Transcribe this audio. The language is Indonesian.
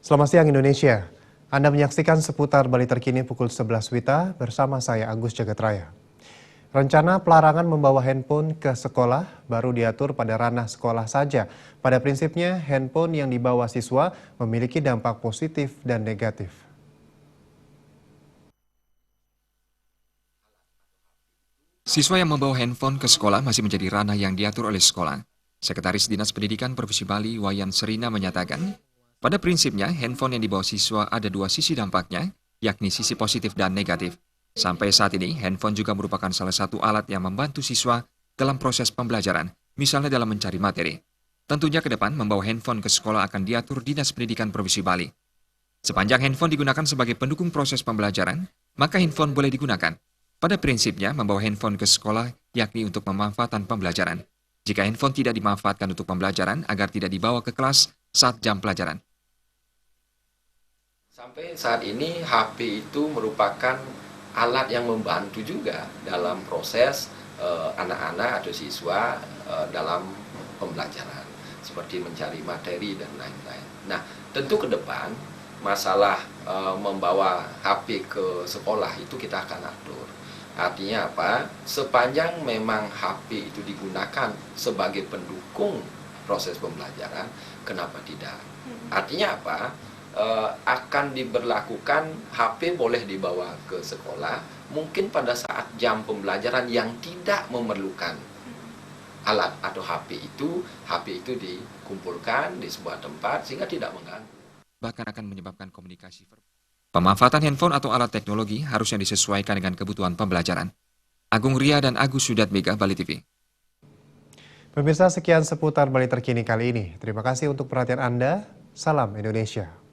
Selamat siang Indonesia. Anda menyaksikan seputar Bali terkini pukul 11 WITA bersama saya Agus Jagatraya. Rencana pelarangan membawa handphone ke sekolah baru diatur pada ranah sekolah saja. Pada prinsipnya, handphone yang dibawa siswa memiliki dampak positif dan negatif. Siswa yang membawa handphone ke sekolah masih menjadi ranah yang diatur oleh sekolah. Sekretaris Dinas Pendidikan Provinsi Bali, Wayan Serina menyatakan, pada prinsipnya handphone yang dibawa siswa ada dua sisi dampaknya, yakni sisi positif dan negatif. Sampai saat ini, handphone juga merupakan salah satu alat yang membantu siswa dalam proses pembelajaran, misalnya dalam mencari materi. Tentunya ke depan, membawa handphone ke sekolah akan diatur Dinas Pendidikan Provinsi Bali. Sepanjang handphone digunakan sebagai pendukung proses pembelajaran, maka handphone boleh digunakan. Pada prinsipnya, membawa handphone ke sekolah yakni untuk pemanfaatan pembelajaran. Jika handphone tidak dimanfaatkan untuk pembelajaran, agar tidak dibawa ke kelas saat jam pelajaran. Sampai saat ini, HP itu merupakan alat yang membantu juga dalam proses anak-anak atau siswa dalam pembelajaran, seperti mencari materi dan lain-lain. Nah, tentu ke depan, masalah membawa HP ke sekolah itu kita akan atur. Artinya apa? Sepanjang memang HP itu digunakan sebagai pendukung proses pembelajaran, kenapa tidak? Artinya apa? Akan diberlakukan HP boleh dibawa ke sekolah, mungkin pada saat jam pembelajaran yang tidak memerlukan alat atau HP itu dikumpulkan di sebuah tempat sehingga tidak mengganggu. Bahkan akan menyebabkan komunikasi verbal. Pemanfaatan handphone atau alat teknologi harusnya disesuaikan dengan kebutuhan pembelajaran. Agung Ria dan Agus Sudatmega, Bali TV. Pemirsa, sekian seputar Bali terkini kali ini. Terima kasih untuk perhatian Anda. Salam Indonesia.